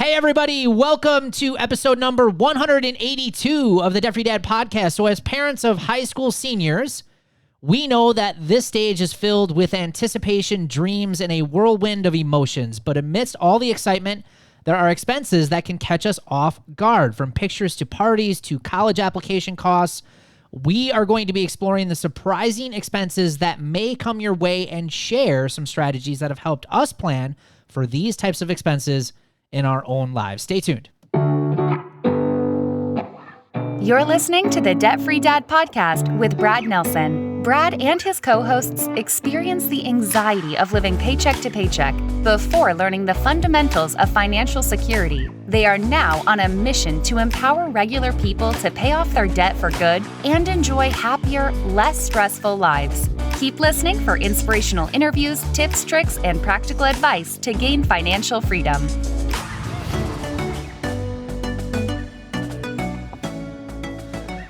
Hey, everybody. Welcome to episode number 182 of the Debt Free Dad podcast. So as parents of high school seniors, we know that this stage is filled with anticipation, dreams, and a whirlwind of emotions. But amidst all the excitement, there are expenses that can catch us off guard, from pictures to parties to college application costs. We are going to be exploring the surprising expenses that may come your way and share some strategies that have helped us plan for these types of expenses in our own lives. Stay tuned. You're listening to the Debt Free Dad podcast with Brad Nelson. Brad and his co-hosts experience the anxiety of living paycheck to paycheck before learning the fundamentals of financial security. They are now on a mission to empower regular people to pay off their debt for good and enjoy happier, less stressful lives. Keep listening for inspirational interviews, tips, tricks, and practical advice to gain financial freedom.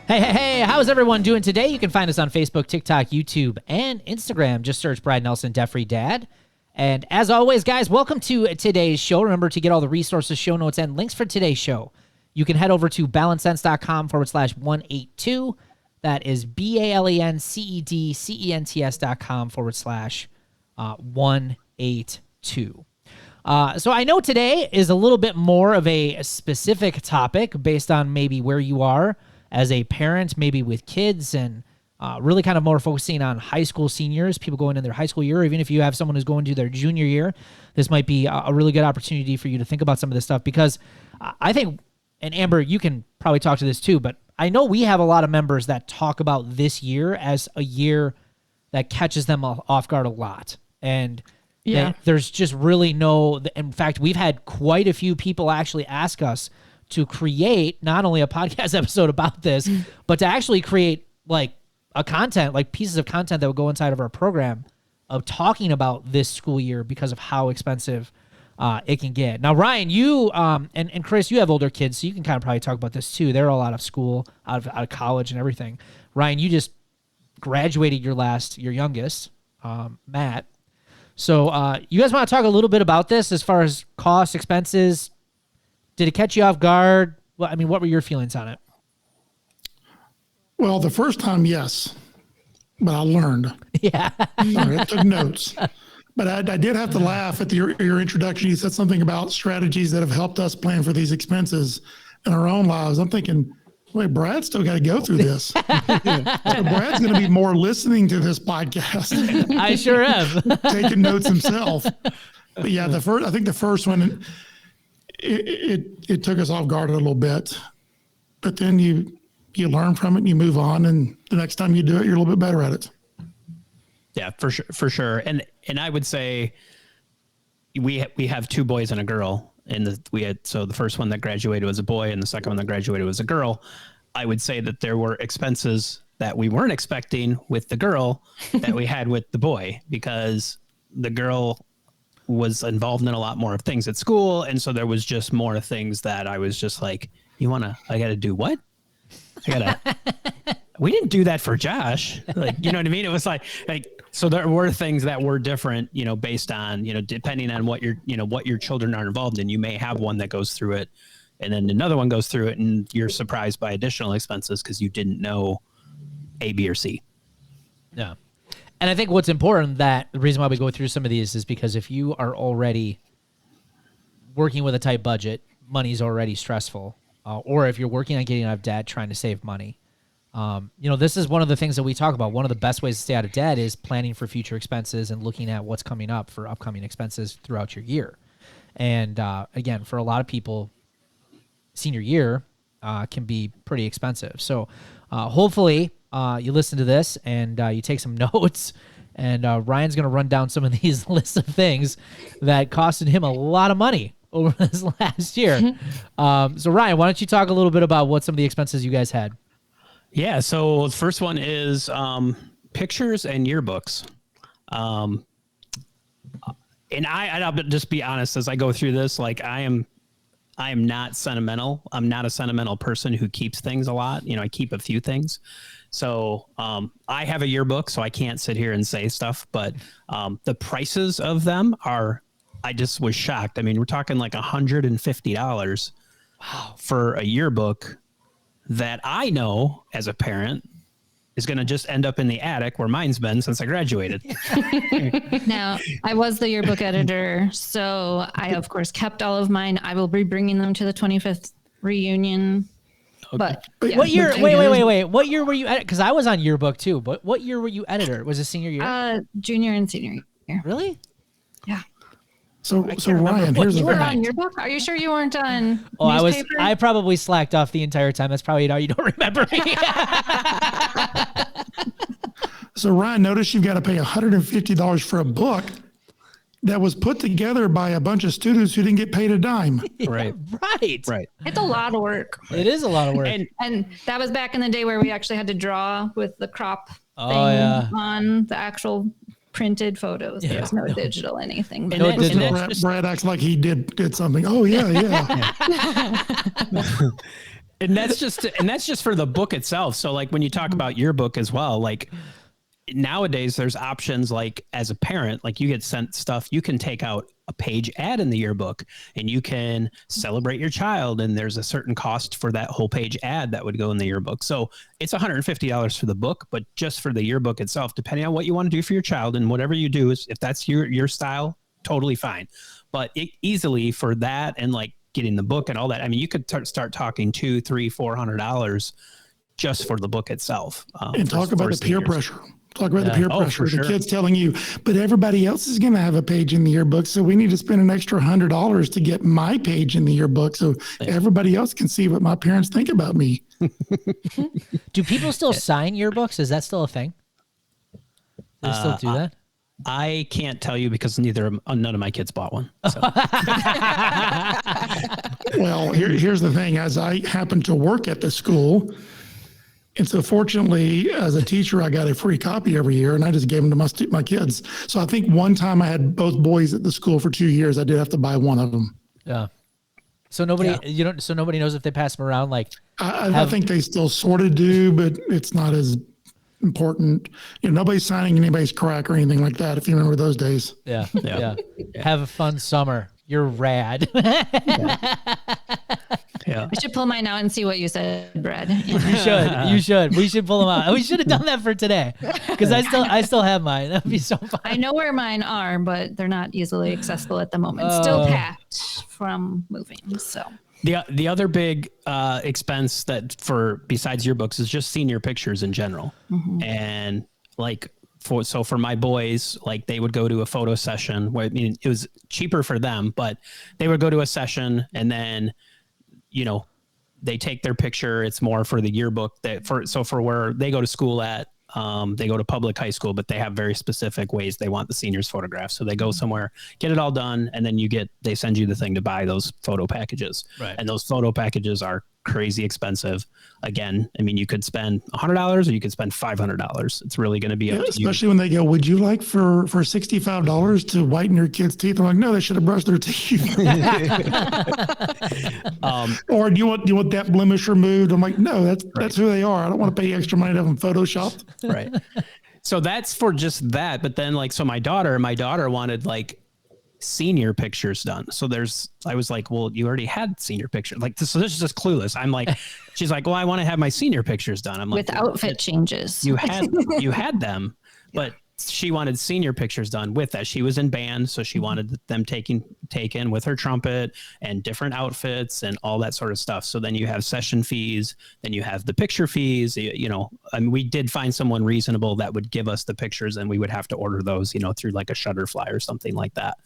Hey, how's everyone doing today? You can find us on Facebook, TikTok, YouTube, and Instagram. Just search Brad Nelson, Debt Free Dad. And as always, guys, welcome to today's show. Remember to get all the resources, show notes, and links for today's show. You can head over to balancesense.com/182. That is BALANCEDCENTS.com/182. So I know today is a little bit more of a specific topic based on maybe where you are as a parent, maybe with kids, and really kind of more focusing on high school seniors, people going in their high school year. Even if you have someone who's going to their junior year, this might be a really good opportunity for you to think about some of this stuff, because I think, and Amber, you can probably talk to this too, but I know we have a lot of members that talk about this year as a year that catches them off guard a lot. And there's just really no, in fact, we've had quite a few people actually ask us to create not only a podcast episode about this, but to actually create like a content, like pieces of content that would go inside of our program of talking about this school year because of how expensive it can get. Now, Ryan, you and Chris, you have older kids, so you can kind of probably talk about this too. They're all out of school, out of college and everything. Ryan, you just graduated your youngest, Matt. So you guys want to talk a little bit about this as far as costs, expenses? Did it catch you off guard? Well, I mean, what were your feelings on it? Well, the first time, yes, but I learned. Yeah. I took notes. But I did have to laugh at your introduction. You said something about strategies that have helped us plan for these expenses in our own lives. I'm thinking, wait, Brad's still got to go through this. So Brad's going to be more listening to this podcast. I sure am. Taking notes himself. But yeah, I think the first one, it took us off guard a little bit, but then you learn from it and you move on, and the next time you do it, you're a little bit better at it. Yeah, for sure. And I would say we have two boys and a girl, and so the first one that graduated was a boy and the second one that graduated was a girl. I would say that there were expenses that we weren't expecting with the girl that we had with the boy, because the girl was involved in a lot more of things at school. And so there was just more things that I was just like, I got to do what? We didn't do that for Josh. Like, you know what I mean? It was like, so there were things that were different, based on, depending on what your children are involved in. You may have one that goes through it and then another one goes through it, and you're surprised by additional expenses because you didn't know A, B, or C. Yeah. And I think what's important, that the reason why we go through some of these is because if you are already working with a tight budget, money's already stressful. Or if you're working on getting out of debt, trying to save money. This is one of the things that we talk about. One of the best ways to stay out of debt is planning for future expenses and looking at what's coming up for upcoming expenses throughout your year. And again, for a lot of people, senior year can be pretty expensive. So hopefully you listen to this and you take some notes, and Ryan's going to run down some of these lists of things that costed him a lot of money over this last year. So Ryan, why don't you talk a little bit about what some of the expenses you guys had? Yeah. So the first one is pictures and yearbooks. And I'll just be honest, as I go through this, like I am not sentimental. I'm not a sentimental person who keeps things a lot. I keep a few things. So I have a yearbook, so I can't sit here and say stuff, but the prices of them are I just was shocked. I mean, we're talking like $150 for a yearbook that I know as a parent is going to just end up in the attic where mine's been since I graduated. Now, I was the yearbook editor, so I, of course, kept all of mine. I will be bringing them to the 25th reunion. Okay. But yeah. What year? Wait. What year were you? Because I was on yearbook too. But what year were you editor? Was it senior year? Junior and senior year. Really? Yeah. So Ryan, here's the You were thing. on yearbook? Are you sure you weren't on Oh, newspaper? I probably slacked off the entire time. That's probably how you don't remember me. So Ryan, notice you've got to pay $150 for a book that was put together by a bunch of students who didn't get paid a dime. Right. Right. It's a lot of work. It is a lot of work. And that was back in the day where we actually had to draw with the crop thing on the actual printed photos. Yeah. There's no digital anything. And then- digital. and then- Brad acts like he did something. Oh yeah. And that's just for the book itself. So like when you talk about yearbook as well, like nowadays there's options like as a parent, like you get sent stuff, you can take out a page ad in the yearbook and you can celebrate your child. And there's a certain cost for that whole page ad that would go in the yearbook. So it's $150 for the book, but just for the yearbook itself, depending on what you want to do for your child and whatever you do is if that's your style, totally fine. But easily for that and like getting the book and all that, I mean, you could start talking $200, $300, $400 just for the book itself. And talk about the peer pressure. Talk about the peer pressure. for The sure. kids telling you, but everybody else is going to have a page in the yearbook, so we need to spend an extra $100 to get my page in the yearbook, so everybody else can see what my parents think about me. Do people still sign yearbooks? Is that still a thing? Do they still do that? I can't tell you because none of my kids bought one. So. Well, here's the thing. As I happen to work at the school, and so fortunately, as a teacher, I got a free copy every year, and I just gave them to my kids. So I think one time I had both boys at the school for 2 years. I did have to buy one of them. Yeah. So nobody knows if they pass them around. Like, I think they still sort of do, but it's not as important. Nobody's signing anybody's crack or anything like that. If you remember those days. yeah. Have a fun summer. You're rad. Yeah. I should pull mine out and see what you said, Brad. You should. We should pull them out. We should have done that for today because I still have mine. That'd be so fun. I know where mine are, but they're not easily accessible at the moment. Still packed from moving. So The other big expense that besides yearbooks is just senior pictures in general. Mm-hmm. And like for my boys, like they would go to a photo session where, I mean, it was cheaper for them, but they would go to a session and then, they take their picture. It's more for the yearbook for where they go to school at, they go to public high school, but they have very specific ways they want the seniors photographed. So they go somewhere, get it all done. And then they send you the thing to buy those photo packages. Right. And those photo packages are crazy expensive. Again, I mean, you could spend $100 or you could spend $500. It's really going to be up to you. Especially when they go, would you like for $65 to whiten your kids' teeth? I'm like, no, they should have brushed their teeth. Or do you want that blemish removed? I'm like, no, that's who they are. I don't want to pay extra money to have them photoshopped. Right. So that's for just that. But then my daughter wanted like senior pictures done. So I was like, well, you already had senior pictures. So this is just clueless. I'm like, she's like, well, I want to have my senior pictures done. I'm like, with outfit changes. You had them, but she wanted senior pictures done with that. She was in band, so she wanted them taken with her trumpet and different outfits and all that sort of stuff. So then you have session fees, then you have the picture fees. I mean, we did find someone reasonable that would give us the pictures, and we would have to order those, through like a Shutterfly or something like that.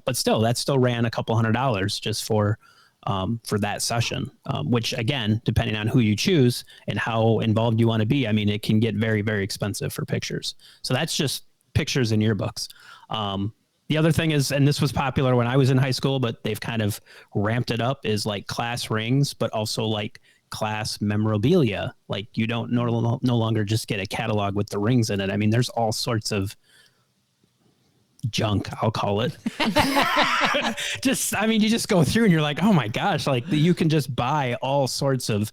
But still, that still ran a couple $100 just for that session, which again, depending on who you choose and how involved you want to be, I mean, it can get very, very expensive for pictures. So that's just pictures in yearbooks. The other thing is, and this was popular when I was in high school, but they've kind of ramped it up, is like class rings, but also like class memorabilia. Like you don't no longer just get a catalog with the rings in it. I mean, there's all sorts of junk, I'll call it. You just go through and you're like, oh my gosh, like you can just buy all sorts of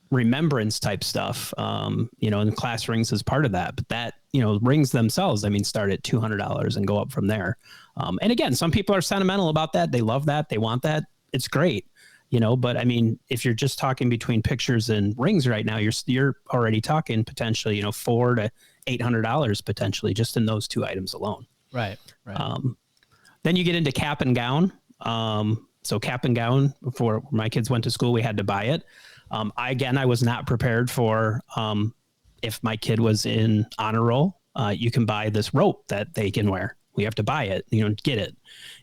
remembrance type stuff, and class rings is part of that. But that, rings themselves, I mean, start at $200 and go up from there. And again, some people are sentimental about that. They love that. They want that. It's great, but I mean, if you're just talking between pictures and rings right now, you're already talking potentially, $400 to $800 potentially just in those two items alone. Right. Then you get into cap and gown. So cap and gown, before my kids went to school, we had to buy it. I was not prepared for, if my kid was in honor roll, you can buy this rope that they can wear. We have to buy it, get it.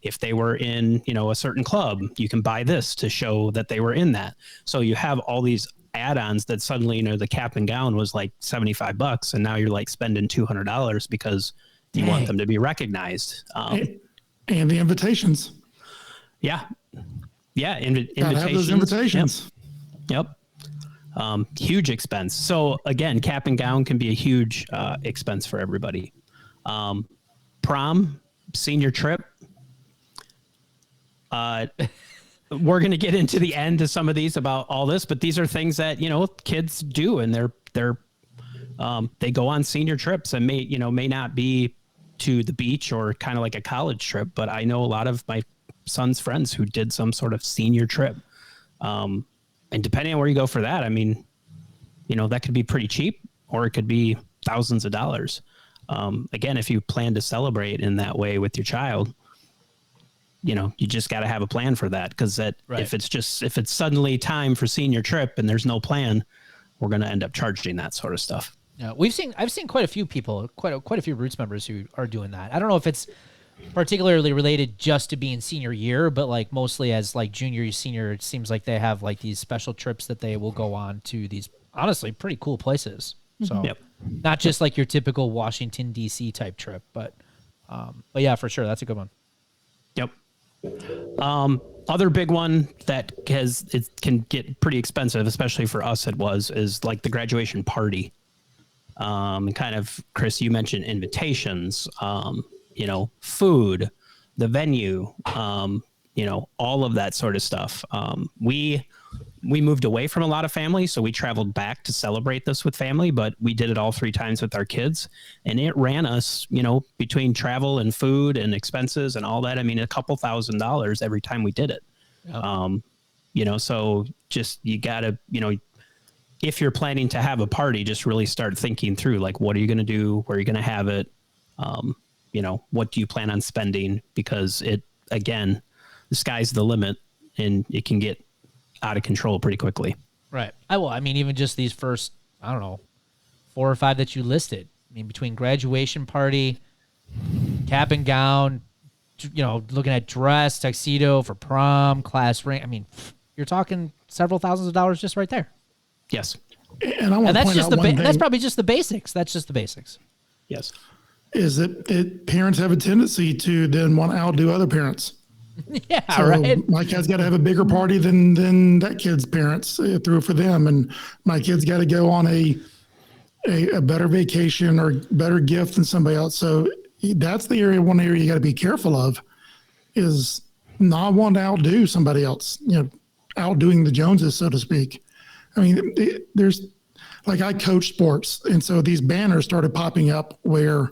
If they were in, a certain club, you can buy this to show that they were in that. So you have all these add-ons that suddenly, the cap and gown was like $75, and now you're like spending $200 because you want them to be recognized. And the invitations. Yeah. Yeah. Gotta have those invitations. Yep. Huge expense. So again, cap and gown can be a huge expense for everybody. Prom, senior trip. We're going to get into the end of some of these about all this, but these are things that, kids do, and they go on senior trips and may not be to the beach or kind of like a college trip, but I know a lot of my son's friends who did some sort of senior trip. And depending on where you go for that, I mean, that could be pretty cheap, or it could be thousands of dollars. Again, if you plan to celebrate in that way with your child, you just got to have a plan for that. Cause if it's suddenly time for senior trip and there's no plan, we're going to end up charging that sort of stuff. Yeah. I've seen quite a few people, quite a few Roots members who are doing that. I don't know if it's particularly related just to being senior year, but like mostly as like junior, senior, it seems like they have like these special trips that they will go on to these honestly pretty cool places. So not just like your typical Washington DC type trip, but yeah, for sure. That's a good one. Yep. Other big one that it can get pretty expensive, especially for us, is like the graduation party. And kind of, Chris, you mentioned invitations, food, the venue, all of that sort of stuff. We moved away from a lot of family, so we traveled back to celebrate this with family, but we did it all 3 times with our kids, and it ran us, between travel and food and expenses and all that. I mean, a couple $1,000s every time we did it. Yep. So just, you gotta, if you're planning to have a party, just really start thinking through, like, what are you going to do? Where are you going to have it? What do you plan on spending? Because again, the sky's the limit, and it can get out of control pretty quickly. Right. I mean, even just these first, I don't know, 4 or 5 that you listed. I mean, between graduation party, cap and gown, looking at dress, tuxedo for prom, class ring. I mean, you're talking several thousands of dollars just right there. Yes. And I want to point out one thing. That's probably just the basics. That's just the basics. Yes. Is that parents have a tendency to then want to outdo other parents. Yeah, so right. My kid's got to have a bigger party than that kid's parents threw for them, and my kid's got to go on a better vacation or better gift than somebody else. So that's one area you got to be careful of, is not wanting to outdo somebody else. Outdoing the Joneses, so to speak. I mean, there's like, I coach sports, and so these banners started popping up where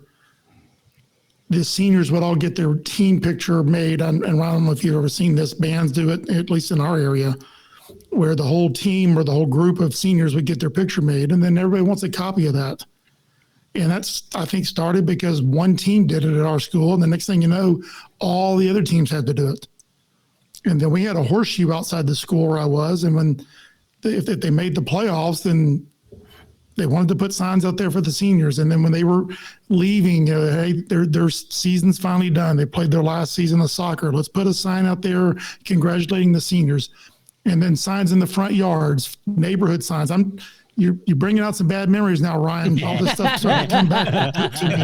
the seniors would all get their team picture made. And I don't know if you've ever seen this. Bands do it, at least in our area, where the whole team or the whole group of seniors would get their picture made, and then everybody wants a copy of that. And that's, I think, started because one team did it at our school, and the next thing you know, all the other teams had to do it. And then we had a horseshoe outside the school where I was, and if they made the playoffs, then they wanted to put signs out there for the seniors. And then when they were leaving, hey, their season's finally done. They played their last season of soccer. Let's put a sign out there congratulating the seniors. And then signs in the front yards, neighborhood signs. You're bringing out some bad memories now, Ryan. All this stuff started to come back to me.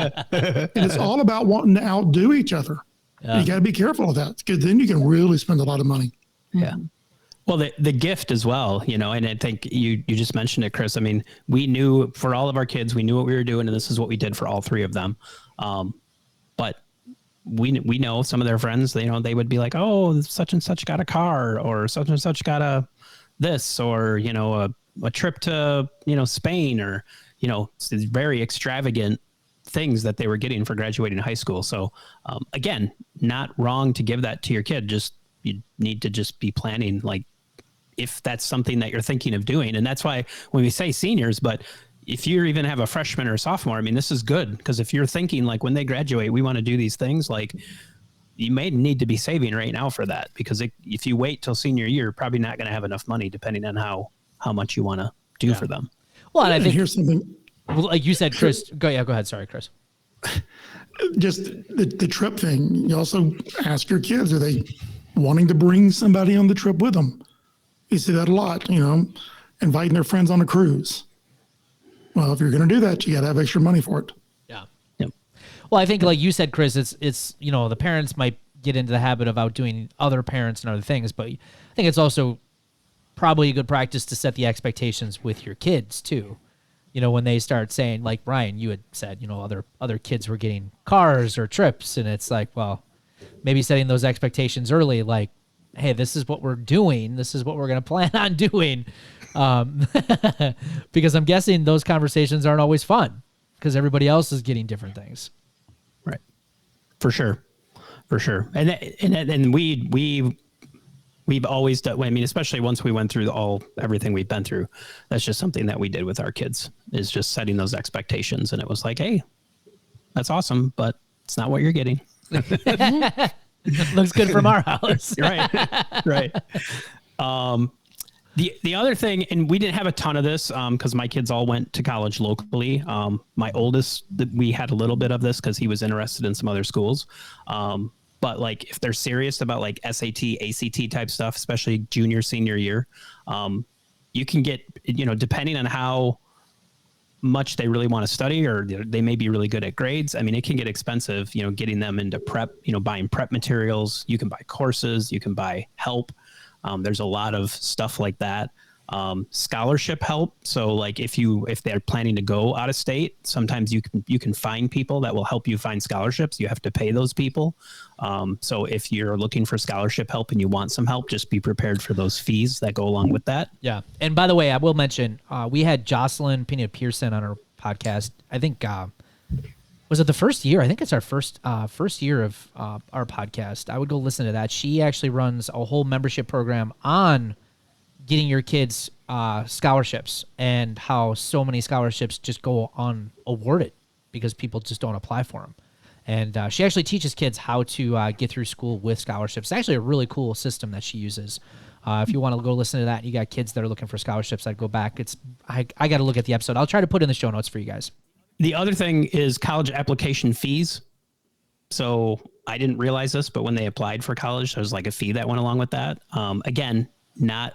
And it's all about wanting to outdo each other. Yeah. You got to be careful of that, because then you can really spend a lot of money. Yeah. Well, the gift as well, and I think you just mentioned it, Chris. I mean, we knew for all of our kids, we knew what we were doing, and this is what we did for all 3 of them. But we know some of their friends, they would be like, oh, such and such got a car, or such and such got a trip to, Spain, or, very extravagant things that they were getting for graduating high school. So again, not wrong to give that to your kid. Just, you need to just be planning, like, if that's something that you're thinking of doing. And that's why when we say seniors, but if you even have a freshman or a sophomore, I mean, this is good, because if you're thinking like when they graduate, we want to do these things, like, you may need to be saving right now for that, because if you wait till senior year, you're probably not going to have enough money, depending on how much you want to do for them. Well, and I think here's something. Well, like you said, Chris, go ahead. Sorry, Chris. Just the trip thing. You also ask your kids, are they wanting to bring somebody on the trip with them? You see that a lot, inviting their friends on a cruise. Well, if you're going to do that, you got to have extra money for it. Yeah. Yep. Well, I think like you said, Chris, it's the parents might get into the habit of outdoing other parents and other things, but I think it's also probably a good practice to set the expectations with your kids too. When they start saying, like Ryan, you had said, other kids were getting cars or trips, and it's like, well, maybe setting those expectations early, like, hey, this is what we're doing. This is what we're going to plan on doing. Because I'm guessing those conversations aren't always fun because everybody else is getting different things. Right. For sure. And we've always done, I mean, especially once we went through everything we've been through, that's just something that we did with our kids, is just setting those expectations. And it was like, hey, that's awesome, but it's not what you're getting. Looks good from our house. Right. The other thing, and we didn't have a ton of this because my kids all went to college locally. My oldest, we had a little bit of this because he was interested in some other schools. But like, if they're serious about like SAT, ACT type stuff, especially junior, senior year, you can get, depending on how much they really want to study, or they may be really good at grades. I mean, it can get expensive, getting them into prep, buying prep materials. You can buy courses, you can buy help. There's a lot of stuff like that. Scholarship help. So like if they're planning to go out of state, sometimes you can find people that will help you find scholarships. You have to pay those people. So if you're looking for scholarship help and you want some help, just be prepared for those fees that go along with that. Yeah. And by the way, I will mention, we had Jocelyn Pena-Pearson on our podcast. I think, was it the first year? I think it's our first year of our podcast. I would go listen to that. She actually runs a whole membership program on getting your kids scholarships, and how so many scholarships just go unawarded because people just don't apply for them. And she actually teaches kids how to get through school with scholarships. It's actually a really cool system that she uses. If you want to go listen to that and you got kids that are looking for scholarships, I'd go back. I got to look at the episode. I'll try to put in the show notes for you guys. The other thing is college application fees. So I didn't realize this, but when they applied for college, there was like a fee that went along with that. Again, not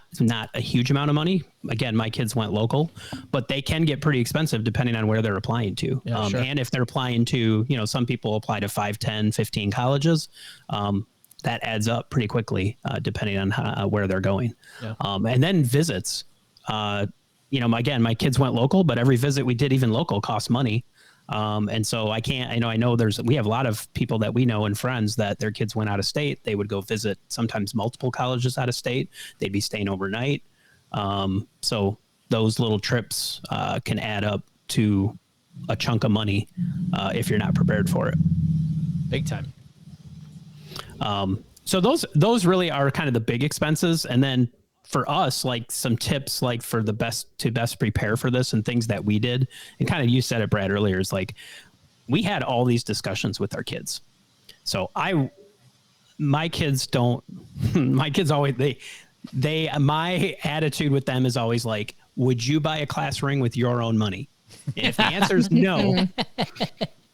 a huge amount of money. Again, my kids went local, but they can get pretty expensive depending on where they're applying to. Yeah, sure. And if they're applying to, some people apply to 5, 10, 15 colleges. That adds up pretty quickly, depending on where they're going. Yeah. And then visits. Again, my kids went local, but every visit we did, even local, cost money. And so I know we have a lot of people that we know and friends that their kids went out of state. They would go visit sometimes multiple colleges out of state. They'd be staying overnight. So those little trips can add up to a chunk of money if you're not prepared for it. Big time. So those really are kind of the big expenses. And then for us, like some tips, like for the best prepare for this and things that we did, and kind of you said it, Brad, earlier, is like we had all these discussions with our kids. So my kids always, my attitude with them is always like, would you buy a class ring with your own money? And if the answer is no,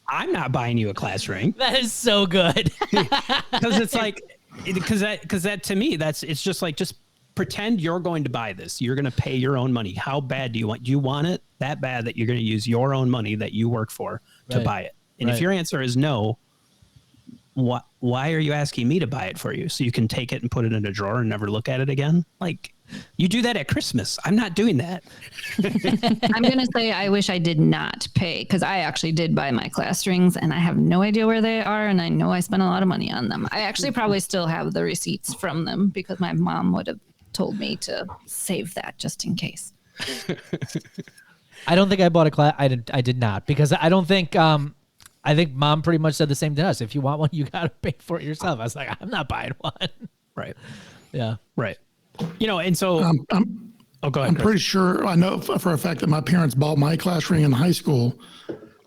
I'm not buying you a class ring. That is so good. Because it's like, because that to me, it's just like, just pretend you're going to buy this. You're going to pay your own money. How bad do you want? Do you want it that bad that you're going to use your own money that you work for to buy it? And if your answer is no, why are you asking me to buy it for you? So you can take it and put it in a drawer and never look at it again? Like, you do that at Christmas. I'm not doing that. I'm going to say I wish I did not pay, because I actually did buy my class rings and I have no idea where they are. And I know I spent a lot of money on them. I actually probably still have the receipts from them because my mom would have told me to save that just in case. I don't think I bought a class. I did not, because I don't think, I think mom pretty much said the same to us. If you want one, you got to pay for it yourself. I was like, I'm not buying one. Right. Yeah. Right. And so, oh, go ahead. I'm Chris. pretty sure I know for a fact that my parents bought my class ring in high school,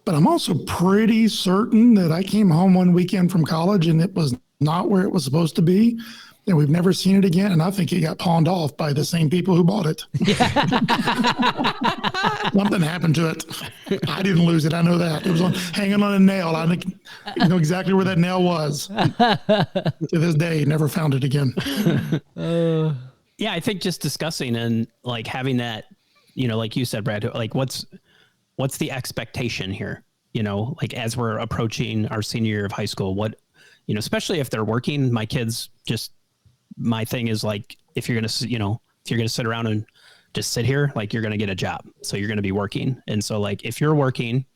but I'm also pretty certain that I came home one weekend from college and it was not where it was supposed to be. And we've never seen it again. And I think it got pawned off by the same people who bought it. Something happened to it. I didn't lose it. I know that. It was hanging on a nail. I think you know exactly where that nail was. To this day, never found it again. Yeah, I think just discussing and like having that, like you said, Brad, like what's the expectation here? Like as we're approaching our senior year of high school, especially if they're working, my thing is like, if you're going to sit around and just sit here, like you're going to get a job. So you're going to be working. And so like, if you're working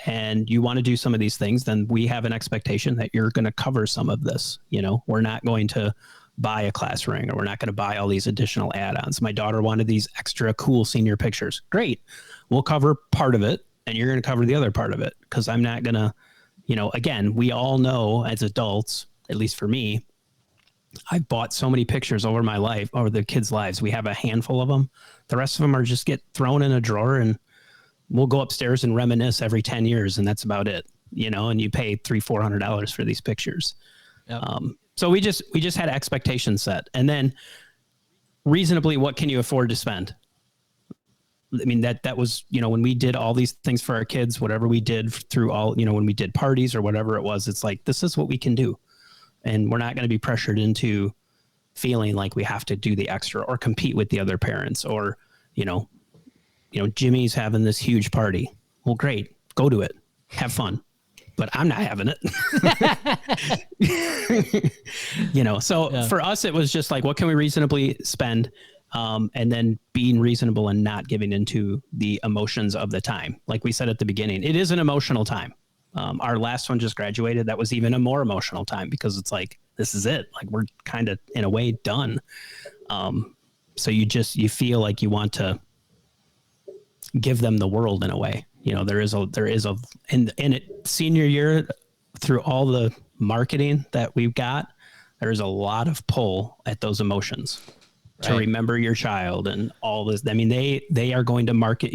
and you want to do some of these things, then we have an expectation that you're going to cover some of this. We're not going to buy a class ring, or we're not going to buy all these additional add-ons. My daughter wanted these extra cool senior pictures. Great. We'll cover part of it and you're going to cover the other part of it. Cause I'm not going to, again, we all know as adults, at least for me, I've bought so many pictures over my life, over the kids' lives. We have a handful of them. The rest of them are just get thrown in a drawer, and we'll go upstairs and reminisce every 10 years. And that's about it, and you pay $300-$400 for these pictures. Yep. So we just had expectations set, and then reasonably, what can you afford to spend? I mean, that was, when we did all these things for our kids, whatever we did through all, when we did parties or whatever it was, it's like, this is what we can do. And we're not going to be pressured into feeling like we have to do the extra or compete with the other parents, or, Jimmy's having this huge party. Well, great. Go to it. Have fun. But I'm not having it. So yeah. For us, it was just like, what can we reasonably spend? And then being reasonable and not giving into the emotions of the time. Like we said at the beginning, it is an emotional time. Our last one just graduated. That was even a more emotional time, because it's like, this is it. Like we're kind of in a way done. So you feel like you want to give them the world in a way. There is in it senior year, through all the marketing that we've got, there's a lot of pull at those emotions to remember your child and all this. I mean, they are going to market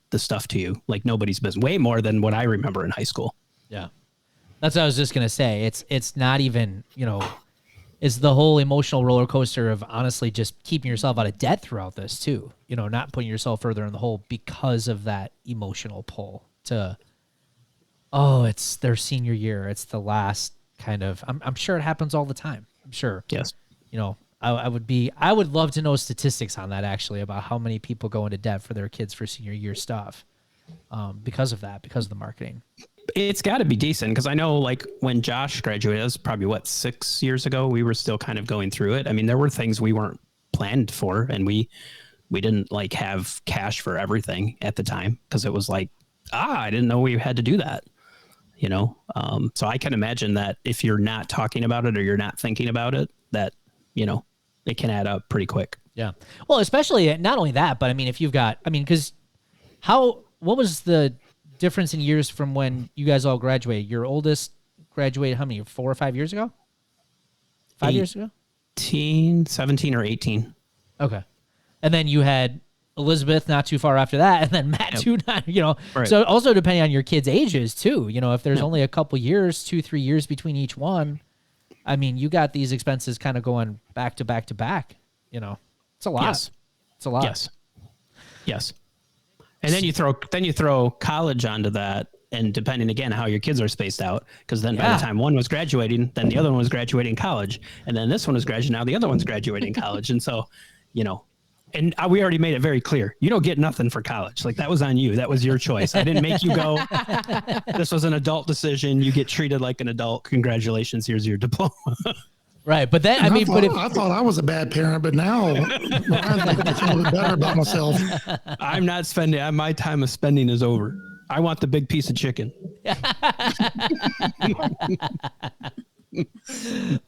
the stuff to you like nobody's business, way more than what I remember in high school. Yeah. That's what I was just going to say. It's not even, it's the whole emotional roller coaster of honestly just keeping yourself out of debt throughout this too, not putting yourself further in the hole because of that emotional pull to, it's their senior year. It's the last kind of, I'm sure it happens all the time. I'm sure. Yes. I would love to know statistics on that, actually, about how many people go into debt for their kids for senior year stuff because of the marketing. It's got to be decent, because I know like when Josh graduated, it was probably 6 years ago, we were still kind of going through it. I mean, there were things we weren't planned for, and we didn't like have cash for everything at the time, because it was like, I didn't know we had to do that. So I can imagine that if you're not talking about it or you're not thinking about it, that, it can add up pretty quick. Yeah. Well, especially not only that, but I mean, if you've got, because what was the difference in years from when you guys all graduated? Your oldest graduated how many, 4 or 5 years ago? 5 years ago? 17 or 18. Okay. And then you had Elizabeth not too far after that, and then Matt too, Right. So also depending on your kids' ages too, if there's only a couple years, 2-3 years between each one, I mean, you got these expenses kind of going back to back to back, it's a lot. Yes. It's a lot. Yes. And then you throw college onto that, and depending again how your kids are spaced out, because then by the time one was graduating, then the other one was graduating college, and then this one was graduating, now the other one's graduating college. And so, and we already made it very clear, you don't get nothing for college. Like that was on you. That was your choice. I didn't make you go. This was an adult decision. You get treated like an adult. Congratulations. Here's your diploma. Right. But then, I thought I was a bad parent, but now I think I feel a bit better about myself. I'm not spending. My time of spending is over. I want the big piece of chicken.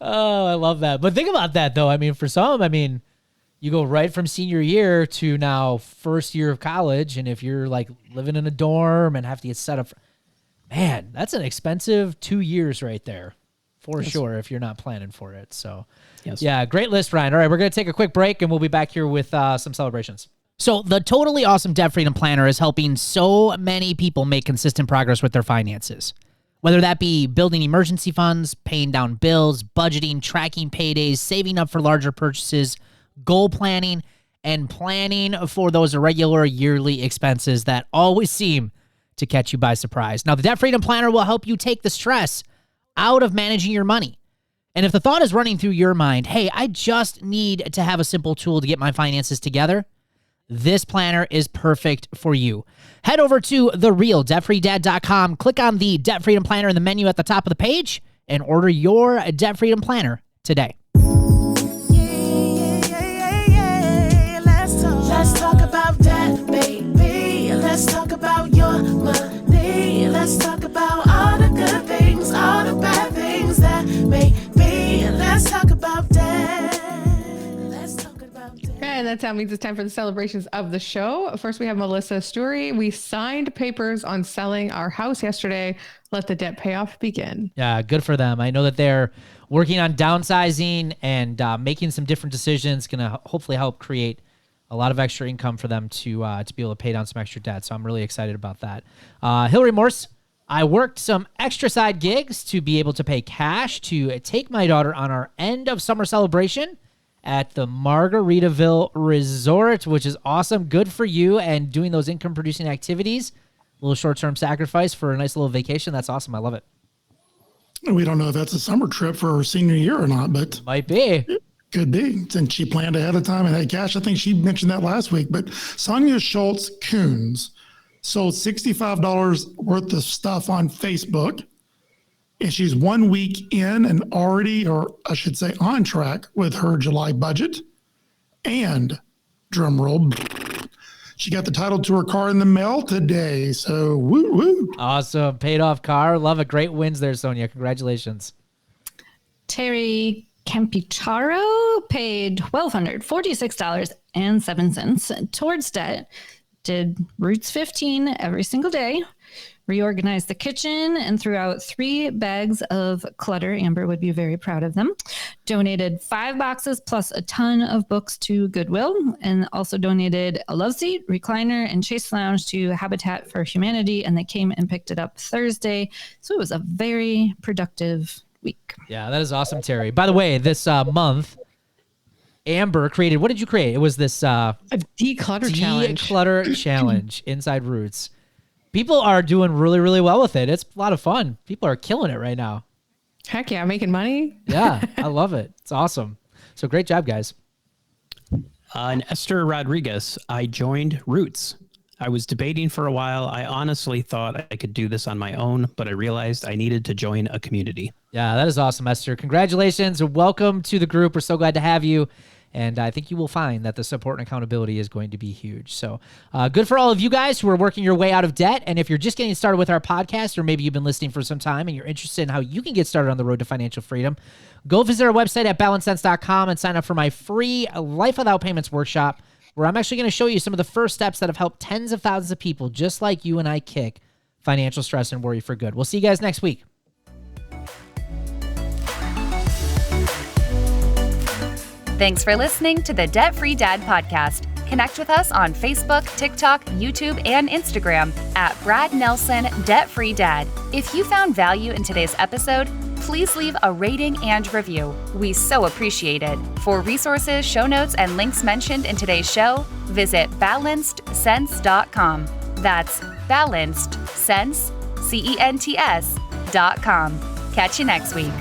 Oh, I love that. But think about that though. I mean, for some, you go right from senior year to now first year of college. And if you're like living in a dorm and have to get set up, Man, that's an expensive 2 years right there, for sure, if you're not planning for it. So, yeah, great list, Ryan. All right, we're going to take a quick break, and we'll be back here with some celebrations. So the Totally Awesome Debt Freedom Planner is helping so many people make consistent progress with their finances. Whether that be building emergency funds, paying down bills, budgeting, tracking paydays, saving up for larger purchases, goal planning, and planning for those irregular yearly expenses that always seem to catch you by surprise. Now, the Debt Freedom Planner will help you take the stress out of managing your money. And if the thought is running through your mind, hey, I just need to have a simple tool to get my finances together, this planner is perfect for you. Head over to therealdebtfreedad.com, click on the Debt Freedom Planner in the menu at the top of the page, and order your Debt Freedom Planner today. Let's talk about that, baby. Let's talk about your money. Let's talk about all the good things, all the bad things that may be. Let's talk about that. Let's talk about that. And that sound means it's time for the celebrations of the show. First, we have Melissa Story. We signed papers on selling our house yesterday. Let the debt payoff begin. Yeah, good for them. I know that they're working on downsizing and making some different decisions, going to hopefully help create a lot of extra income for them to be able to pay down some extra debt. So I'm really excited about that. Hillary Morse, I worked some extra side gigs to be able to pay cash to take my daughter on our end of summer celebration at the Margaritaville Resort, which is awesome. Good for you, and doing those income producing activities. A little short-term sacrifice for a nice little vacation. That's awesome. I love it. We don't know if that's a summer trip for her senior year or not, but might be. Could be, since she planned ahead of time and had cash. I think she mentioned that last week. But Sonia Schultz Coons sold $65 worth of stuff on Facebook. And she's 1 week in and already, or I should say on track with her July budget. And drum roll, she got the title to her car in the mail today. So woo woo. Awesome. Paid off car. Love it. Great wins there, Sonia. Congratulations. Terry Campicharo paid $1,246.07 towards debt, did Roots 15 every single day, reorganized the kitchen, and threw out 3 bags of clutter. Amber would be very proud of them. Donated 5 boxes plus a ton of books to Goodwill, and also donated a love seat, recliner, and chase lounge to Habitat for Humanity, and they came and picked it up Thursday. So it was a very productive week. Yeah, that is awesome, Terry. By the way, this month, Amber created, what did you create? It was this a declutter challenge inside Roots. People are doing really, really well with it. It's a lot of fun. People are killing it right now. Heck yeah, making money. Yeah, I love it. It's awesome. So great job, guys. And Esther Rodriguez, I joined Roots. I was debating for a while. I honestly thought I could do this on my own, but I realized I needed to join a community. Yeah, that is awesome, Esther. Congratulations. Welcome to the group. We're so glad to have you. And I think you will find that the support and accountability is going to be huge. So good for all of you guys who are working your way out of debt. And if you're just getting started with our podcast, or maybe you've been listening for some time and you're interested in how you can get started on the road to financial freedom, go visit our website at balancesense.com and sign up for my free Life Without Payments workshop, where I'm actually going to show you some of the first steps that have helped tens of thousands of people just like you and I kick financial stress and worry for good. We'll see you guys next week. Thanks for listening to the Debt Free Dad podcast. Connect with us on Facebook, TikTok, YouTube, and Instagram at Brad Nelson Debt Free Dad. If you found value in today's episode, please leave a rating and review. We so appreciate it. For resources, show notes, and links mentioned in today's show, visit balancedsense.com. That's balancedsense.com. Catch you next week.